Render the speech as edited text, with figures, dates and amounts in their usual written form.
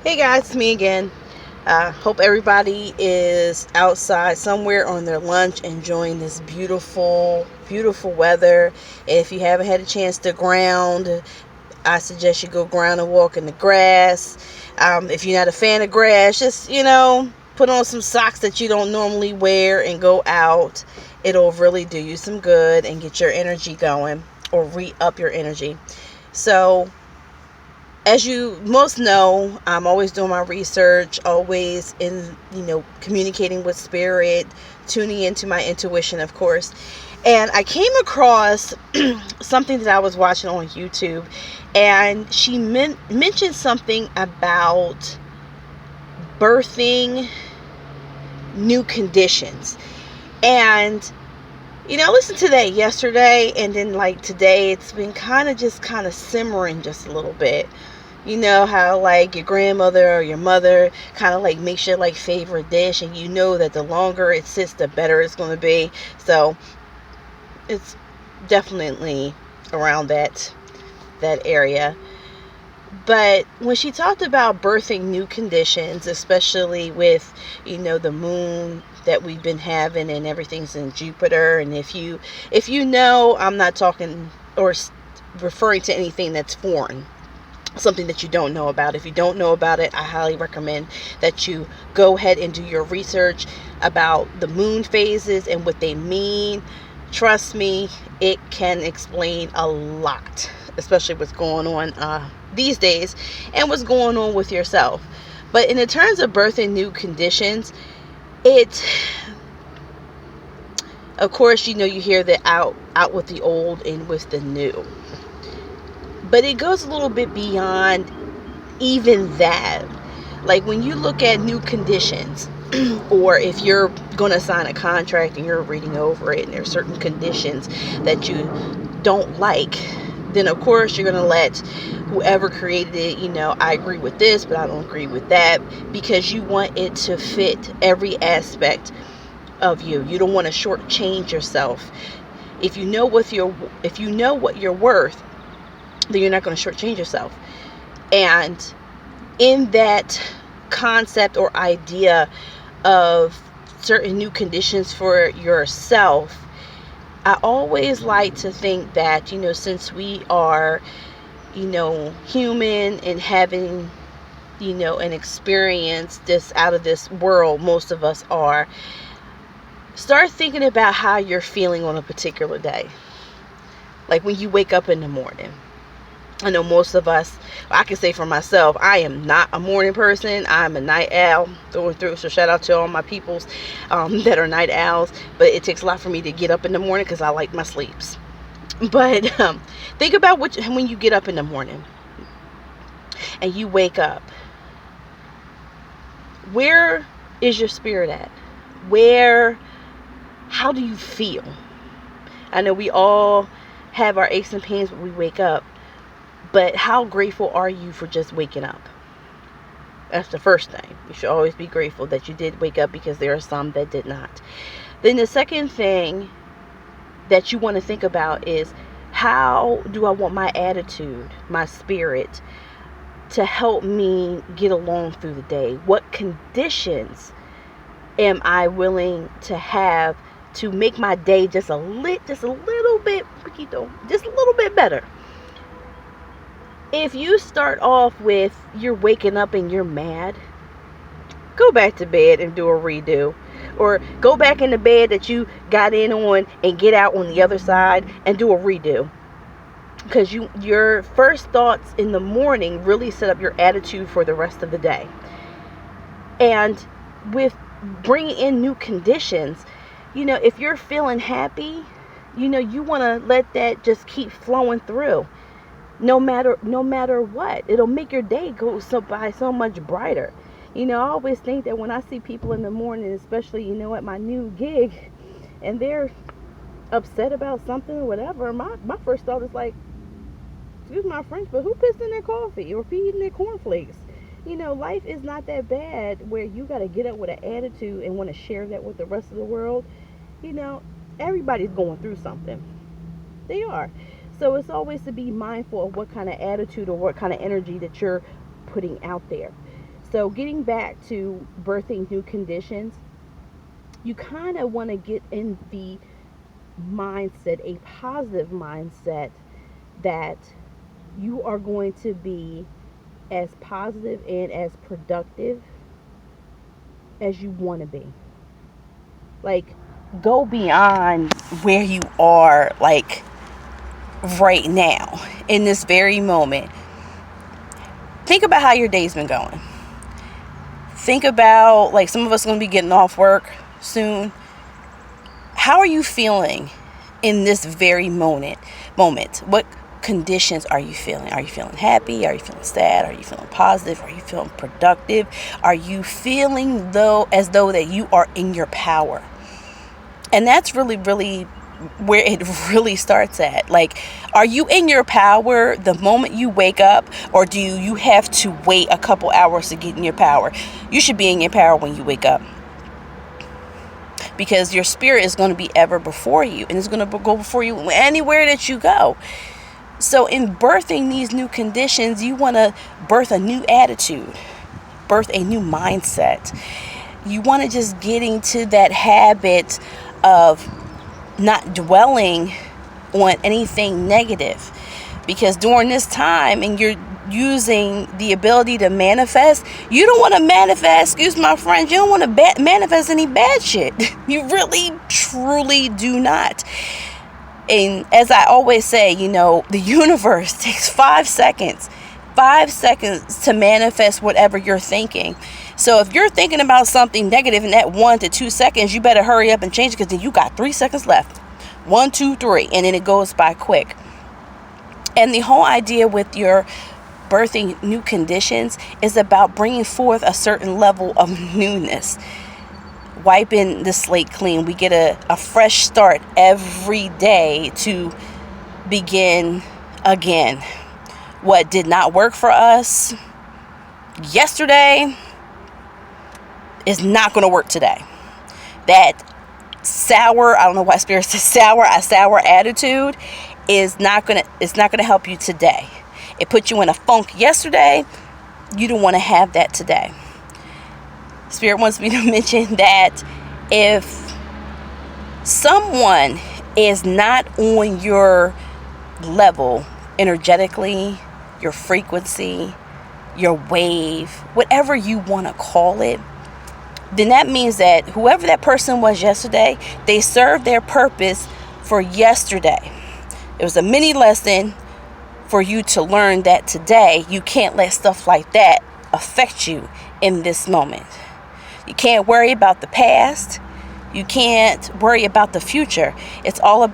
Hey guys, it's me again. Hope everybody is outside somewhere on their lunch enjoying this beautiful, beautiful weather. If you haven't had a chance to ground, I suggest you go ground and walk in the grass. If you're not a fan of grass, just, put on some socks that you don't normally wear and go out. It'll really do you some good and get your energy going or re up your energy. So, as you most know, I'm always doing my research, always in, communicating with spirit, tuning into my intuition, of course. And I came across something that I was watching on YouTube, and she mentioned something about birthing new conditions. And I listened to that yesterday, and then like today, it's been kind of simmering just a little bit. You know how like your grandmother or your mother kind of like makes your like favorite dish, and you know that the longer it sits, the better it's going to be. So it's definitely around that area. But when she talked about birthing new conditions, especially with, the moon that we've been having and everything's in Jupiter, and if you know, I'm not talking or referring to anything that's foreign, something that you don't know about. If you don't know about it, I highly recommend that you go ahead and do your research about the moon phases and what they mean. Trust me, it can explain a lot, especially what's going on these days and what's going on with yourself. But in the terms of birthing new conditions, it, of course, you hear the out with the old and with the new. But it goes a little bit beyond even that. Like when you look at new conditions, or if you're going to sign a contract and you're reading over it and there's certain conditions that you don't like, then of course you're going to let whoever created it, I agree with this, but I don't agree with that, because you want it to fit every aspect of you. You don't want to shortchange yourself. If you know what you're worth, then you're not going to shortchange yourself. And in that concept or idea of certain new conditions for yourself, I always like to think that, since we are, human and having, an experience this out of this world, most of us are, start thinking about how you're feeling on a particular day. Like when you wake up in the morning. I know most of us, I can say for myself, I am not a morning person. I'm a night owl through and through. So shout out to all my peoples that are night owls. But it takes a lot for me to get up in the morning because I like my sleeps. But think about when you get up in the morning and you wake up. Where is your spirit at? How do you feel? I know we all have our aches and pains when we wake up. But how grateful are you for just waking up? That's the first thing. You should always be grateful that you did wake up, because there are some that did not. Then the second thing that you want to think about is, how do I want my attitude, my spirit, to help me get along through the day? What conditions am I willing to have to make my day just a little bit better? If you start off with you're waking up and you're mad, go back to bed and do a redo. Or go back in the bed that you got in on and get out on the other side and do a redo. Because your first thoughts in the morning really set up your attitude for the rest of the day. And with bringing in new conditions, if you're feeling happy, you want to let that just keep flowing through. No matter what, it'll make your day go by so much brighter. I always think that when I see people in the morning, especially, at my new gig, and they're upset about something or whatever, my first thought is like, excuse my French, but who pissed in their coffee or feeding their cornflakes? Life is not that bad where you got to get up with an attitude and want to share that with the rest of the world. Everybody's going through something. They are. So it's always to be mindful of what kind of attitude or what kind of energy that you're putting out there. So getting back to birthing new conditions, you kind of want to get in the mindset, a positive mindset, that you are going to be as positive and as productive as you want to be. Like, go beyond where you are, like, right now, in this very moment. Think about how your day's been going. Think about, like, some of us are going to be getting off work soon. How are you feeling in this very moment? What conditions are you feeling? Are you feeling happy? Are you feeling sad? Are you feeling positive? Are you feeling productive? Are you feeling as though that you are in your power? And that's really, really where it really starts at. Like, are you in your power the moment you wake up, or do you have to wait a couple hours to get in your power? You should be in your power when you wake up, because your spirit is going to be ever before you, and it's going to go before you anywhere that you go. So in birthing these new conditions, you want to birth a new attitude, birth a new mindset. You want to just get into that habit of not dwelling on anything negative, because during this time, and you're using the ability to manifest, you don't want to manifest, excuse my French, you don't want to manifest any bad shit. You really, truly do not. And as I always say, the universe takes 5 seconds to manifest whatever you're thinking. So if you're thinking about something negative in that 1 to 2 seconds, you better hurry up and change it, because then you got 3 seconds left. 1, 2, 3, and then it goes by quick. And the whole idea with your birthing new conditions is about bringing forth a certain level of newness, wiping the slate clean. We get a fresh start every day to begin again. What did not work for us yesterday is not going to work today. That sour, I don't know why Spirit says sour, a sour attitude is not going to help you today. It put you in a funk yesterday. You don't want to have that today. Spirit wants me to mention that if someone is not on your level energetically, your frequency, your wave, whatever you want to call it, then that means that whoever that person was yesterday, they served their purpose for yesterday. It was a mini lesson for you to learn that today you can't let stuff like that affect you in this moment. You can't worry about the past. You can't worry about the future. It's all about